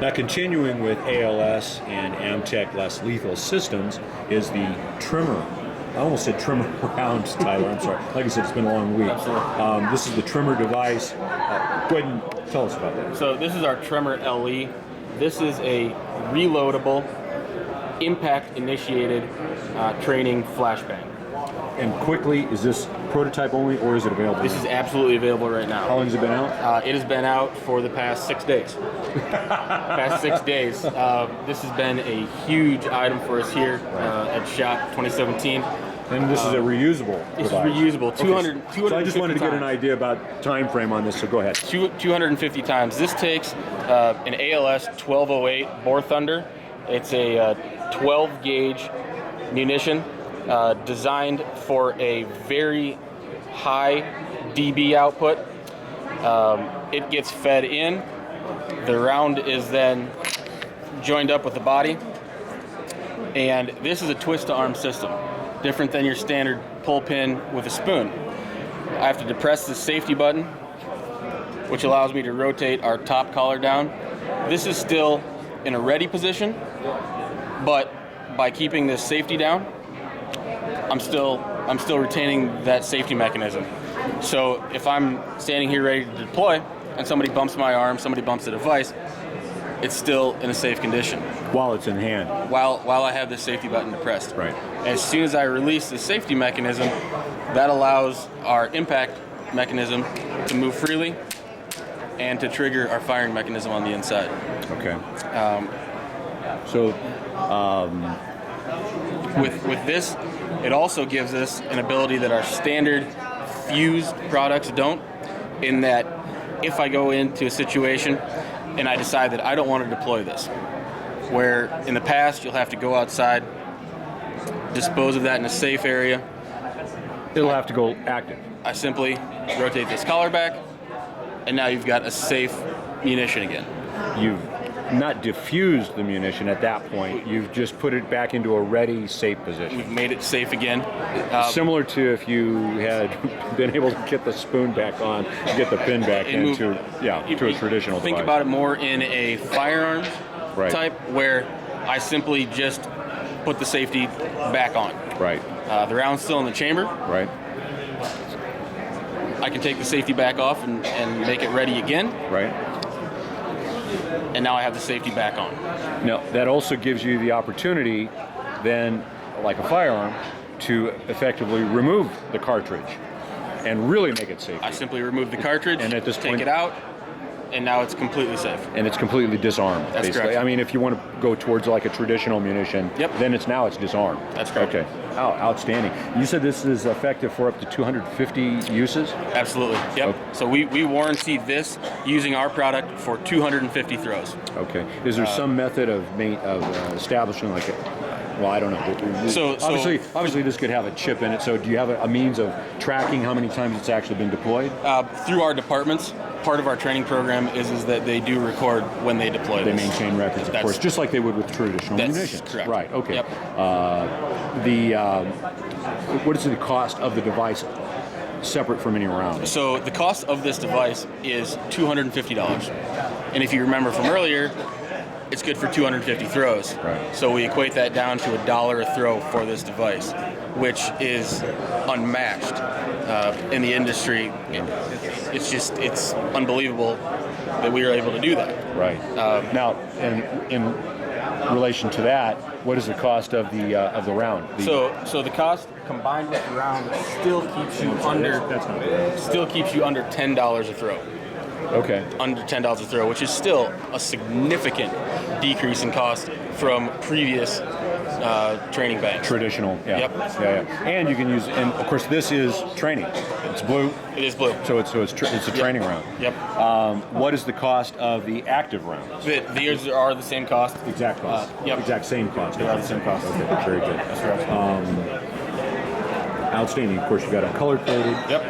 Now, continuing with ALS and Amtec Less-lethal Systems is the trimmer. I almost said trimmer rounds, Tyler. I'm sorry. Like I said, it's been a long week. This is the trimmer device. Go ahead and tell us about that. So this is our trimmer LE. This is a reloadable, impact-initiated training flashbang. And quickly, is this prototype only, or is it available? This is absolutely available right now. How long has it been out? It has been out for the past 6 days. This has been a huge item for us here at SHOT 2017. And this is a reusable This device. is reusable. 200, Okay. So I just wanted to get an idea about time frame on this, so go ahead. 250 times. This takes an ALS 1208 Bore Thunder. It's a 12 gauge munition designed for a very high dB output. It gets fed in. The round is then joined up with the body. And this is a twist-to-arm system, different than your standard pull pin with a spoon. I have to depress the safety button, which allows me to rotate our top collar down. This is still in a ready position, but by keeping this safety down, I'm still retaining that safety mechanism. So if I'm standing here ready to deploy and somebody bumps my arm, somebody bumps the device, it's still in a safe condition. While it's in hand. While I have the safety button depressed. Right. As soon as I release the safety mechanism, that allows our impact mechanism to move freely and to trigger our firing mechanism on the inside. Okay. With this, it also gives us an ability that our standard fused products don't, in that if I go into a situation and I decide that I don't want to deploy this, where in the past you'll have to go outside, dispose of that in a safe area. It'll have to go active. I simply rotate this collar back, and now you've got a safe munition again. You've not diffused the munition at that point. You've just put it back into a ready, safe position. We've made it safe again. Similar to if you had been able to get the spoon back on, get the pin back into a traditional Think device. about it more in a firearms type, where I simply just put the safety back on. Right. The round's still in the chamber. Right. I can take the safety back off and make it ready again. Right. And now I have the safety back on. Now, that also gives you the opportunity then, like a firearm, to effectively remove the cartridge and really make it safe. I simply remove the cartridge, and at this take point, it out, and now it's completely safe. And it's completely disarmed, That's basically. correct. I mean, if you want to go towards like a traditional munition, then it's disarmed. That's correct. Okay. Oh, outstanding. You said this is effective for up to 250 uses? Absolutely. Yep. Okay. So we warranty this using our product for 250 throws. Okay. Is there some method of establishing like well, I don't know. So obviously this could have a chip in it. So do you have a means of tracking how many times it's actually been deployed? Through our departments, part of our training program is that they do record when they deploy They this. maintain records, of course, just like they would with traditional munitions. That's correct. Right. Okay. Yep. What is the cost of the device separate from any rounds? So the cost of this device is $250. And if you remember from earlier, it's good for 250 throws. Right. So we equate that down to $1 a throw for this device, which is unmatched in the industry. It's unbelievable that we are able to do that. Right. Now, in relation to that, what is the cost of the round? So the cost combined with the round still keeps you under $10 a throw. Okay. Under $10 a throw, which is still a significant decrease in cost from previous training banks. Traditional, yeah. Yep. Yeah. And you can use, and of course this is training. It's blue. It is blue. So it's a training round. Yep. What is the cost of the active rounds? These are the same cost. Exact cost. Yep. Exact same cost. They are the same cost. Okay, very good. That's correct. Outstanding. Of course, you've got a color coded. Yep.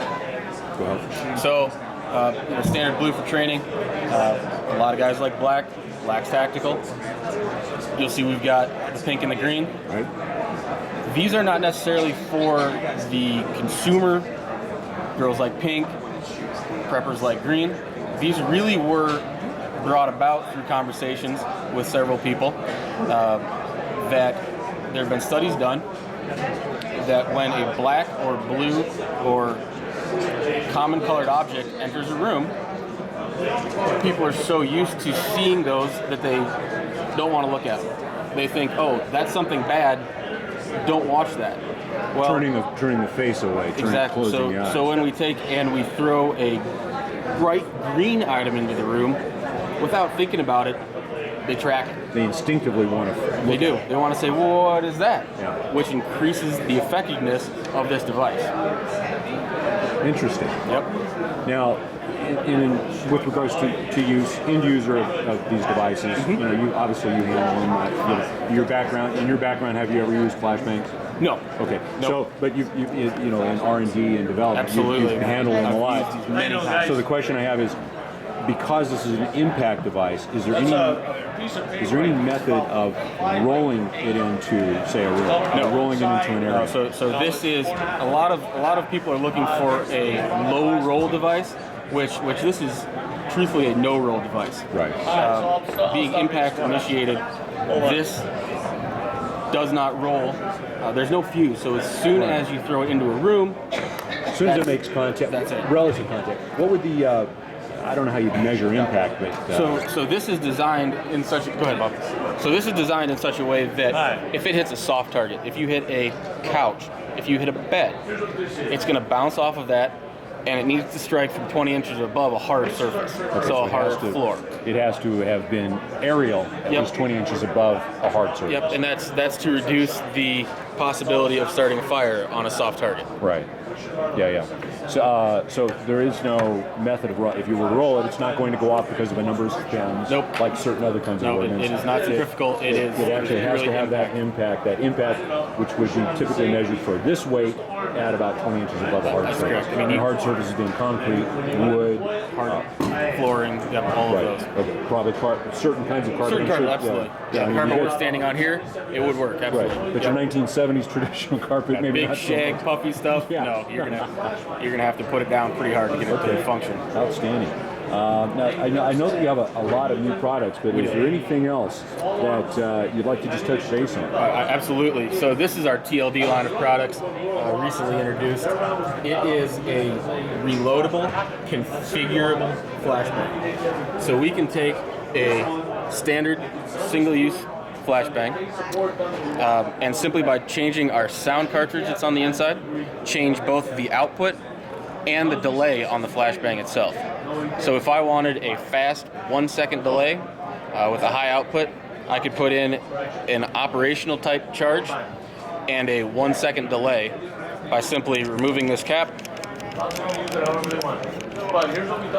Go ahead. So, standard blue for training. A lot of guys like black. Black's tactical. You'll see we've got the pink and the green. Right. These are not necessarily for the consumer. Girls like pink, preppers like green. These really were brought about through conversations with several people that there have been studies done that when a black or blue or common colored object enters a room, people are so used to seeing those that they don't want to look at them. They think, oh, that's something bad, don't watch that. Well, turning the face away, exactly. Closing the eyes. So when we take and we throw a bright green item into the room, without thinking about it, they track it. They instinctively want to. They do. They want to say, well, what is that? Yeah. Which increases the effectiveness of this device. Interesting. Yep. Now, with regards to end user of these devices, you know, you obviously handle them. Your background, have you ever used flashbangs? No. Okay. Nope. So, but you know, in R&D and development, Absolutely. you've handled them a lot. I've used these many times. So the question I have is, because this is an impact device, is there any method of rolling it into, say, a room? No. Rolling it into an area? No, so this is a lot of people are looking for a low roll device, which this is truthfully a no roll device. Right. Being impact initiated, this does not roll. There's no fuse, so as soon as you throw it into a room, As soon as it makes contact, that's it. Relative contact. What would the I don't know how you measure impact, but so this is designed in such a, go ahead, Bob. So this is designed in such a way that if it hits a soft target, if you hit a couch, if you hit a bed, it's going to bounce off of that, and it needs to strike from 20 inches above a hard surface, so a hard floor. It has to have been aerial, at least 20 inches above a hard surface. Yep, and that's to reduce the possibility of starting a fire on a soft target. Right. Yeah. So there is no method of if you were to roll it, it's not going to go off because of a number of spins. Nope. Like certain other kinds of ordnance. It is not centrifugal. It actually has to have that impact, which would be typically measured for this weight at about 20 inches above a hard surface. Correct. I mean, and hard surfaces being concrete, wood, hard flooring, yep, all of those. Okay. Probably certain kinds of carpet. Certain carpet, absolutely. Yeah, the carpet we're standing on here, it would work, absolutely. Right. But your 1970s traditional carpet, that maybe big not shag, puffy stuff. Yeah. No, you're gonna have to put it down pretty hard to get it to function. Outstanding. Now, I know that you have a lot of new products, but is there anything else that you'd like to just touch base on? Absolutely. So this is our TLD line of products, recently introduced. It is a reloadable, configurable flashbang. So we can take a standard single-use flashbang, and simply by changing our sound cartridge that's on the inside, change both the output and the delay on the flashbang itself. So if I wanted a fast 1 second delay with a high output, I could put in an operational type charge and a 1 second delay by simply removing this cap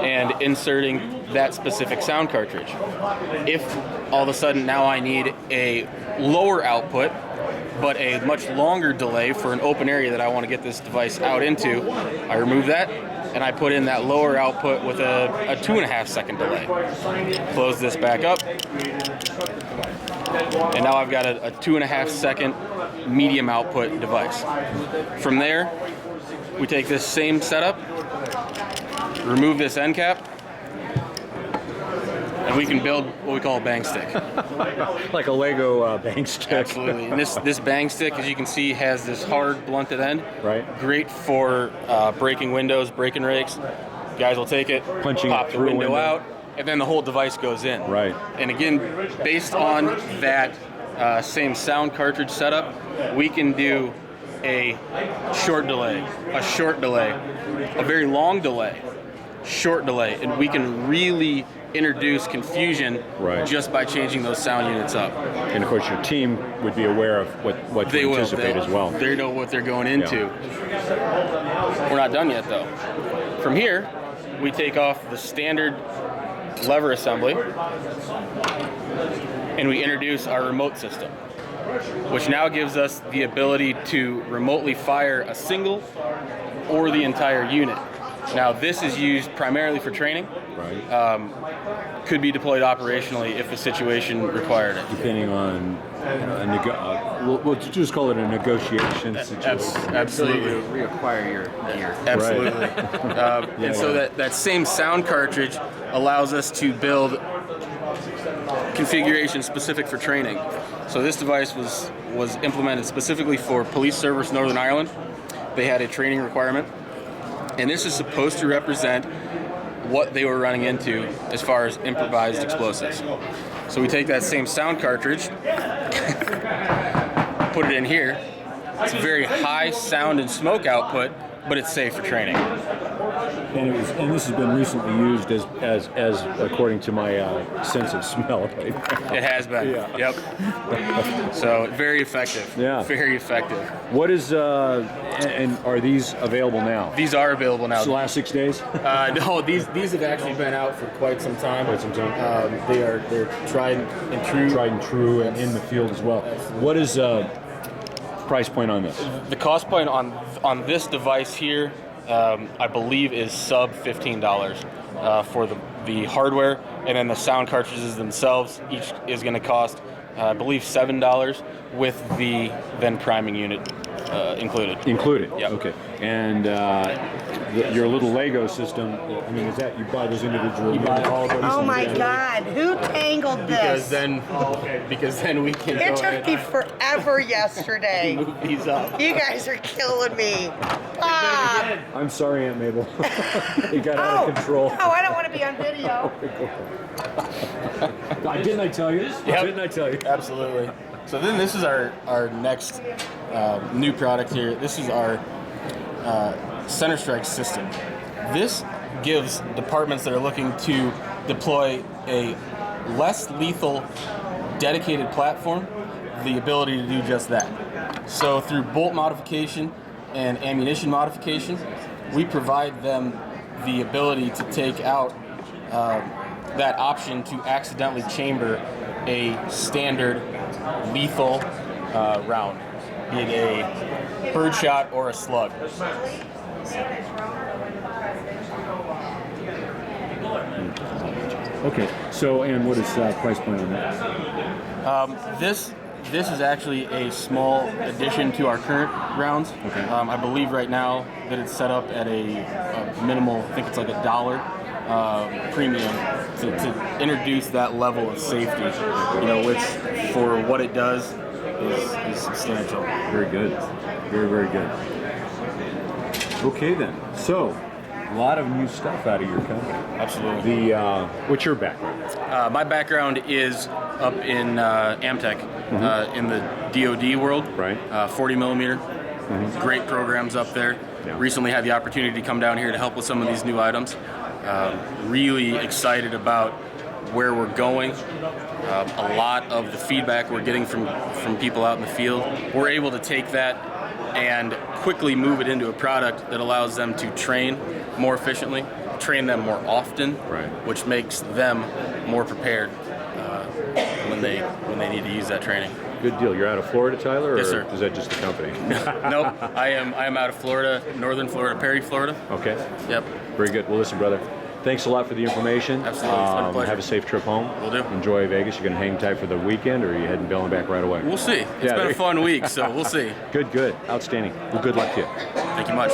and inserting that specific sound cartridge. If all of a sudden now I need a lower output but a much longer delay for an open area that I want to get this device out into, I remove that and I put in that lower output with a 2.5 second delay. Close this back up, and now I've got a 2.5 second medium output device. From there, we take this same setup, remove this end cap, and we can build what we call a bang stick. Like a Lego bang stick. Absolutely. And this bang stick, as you can see, has this hard blunted end. Right. Great for breaking windows, breaking rakes. Guys will take it, punching pop the window out, and then the whole device goes in. Right. And again, based on that same sound cartridge setup, we can do a short delay, a short delay, a very long delay, short delay, and we can really introduce confusion just by changing those sound units up. And of course your team would be aware of what you anticipate as well. They know what they're going into. Yeah. We're not done yet though. From here, we take off the standard lever assembly and we introduce our remote system, which now gives us the ability to remotely fire a single or the entire unit. Now this is used primarily for training. Right. Could be deployed operationally if the situation required it. Depending on we'll just call it a negotiation situation. Absolutely. Reacquire your gear. Absolutely. So that same sound cartridge allows us to build configuration specific for training. So this device was implemented specifically for Police Service Northern Ireland. They had a training requirement, and this is supposed to represent what they were running into as far as improvised explosives. So we take that same sound cartridge, put it in here. It's a very high sound and smoke output, but it's safe for training. And this has been recently used as according to my sense of smell. Right? It has been. Yeah. Yep. So very effective. Yeah. Very effective. What is and are these available now? These are available now. The last 6 days? No, these have actually been out for quite some time. They're tried and true. Tried and true, and in the field as well. Absolutely. What is price point on this? The cost point on this device here, I believe, is sub $15 for the hardware, and then the sound cartridges themselves each is going to cost, I believe, $7 with the then priming unit included. Included. Yeah. Okay. And your little Lego system. I mean, is that you buy those individually? You buy all those. Oh my God! Who tangled Because this? then we can. It took me forever yesterday. move these up. You guys are killing me. Bob. I'm sorry, Aunt Mabel. It got out of control. Oh, I don't want to be on video. Didn't I tell you? Yep. Didn't I tell you? Absolutely. So then this is our next new product here. This is our Center Strike system. This gives departments that are looking to deploy a less lethal dedicated platform the ability to do just that. So through bolt modification and ammunition modification, we provide them the ability to take out that option to accidentally chamber a standard lethal round, be it a birdshot or a slug. Okay. So, and what is price point on that? This is actually a small addition to our current rounds. Okay. I believe right now that it's set up at a minimal, I think it's like $1 premium to introduce that level of safety, which for what it does is substantial. Very good. Very, very good. Okay then. So, a lot of new stuff out of your company. Absolutely. What's your background? My background is up in Amtec, in the DoD world. Right. 40 millimeter. Great programs up there. Yeah. Recently had the opportunity to come down here to help with some of these new items. Really excited about where we're going. A lot of the feedback we're getting from people out in the field, we're able to take that and quickly move it into a product that allows them to train more efficiently, train them more often, Right. which makes them more prepared when they need to use that training. Good deal. You're out of Florida, Tyler, or Yes, sir. is that just the company? Nope, I am out of Florida, northern Florida, Perry, Florida. Okay. Yep. Very good. Well, listen, brother. Thanks a lot for the information. Absolutely. It's been a pleasure. Have a safe trip home. Will do. Enjoy Vegas. You're going to hang tight for the weekend, or are you heading bailing back right away? We'll see. It's been a fun week, so we'll see. Good, good. Outstanding. Well, good luck to you. Thank you much.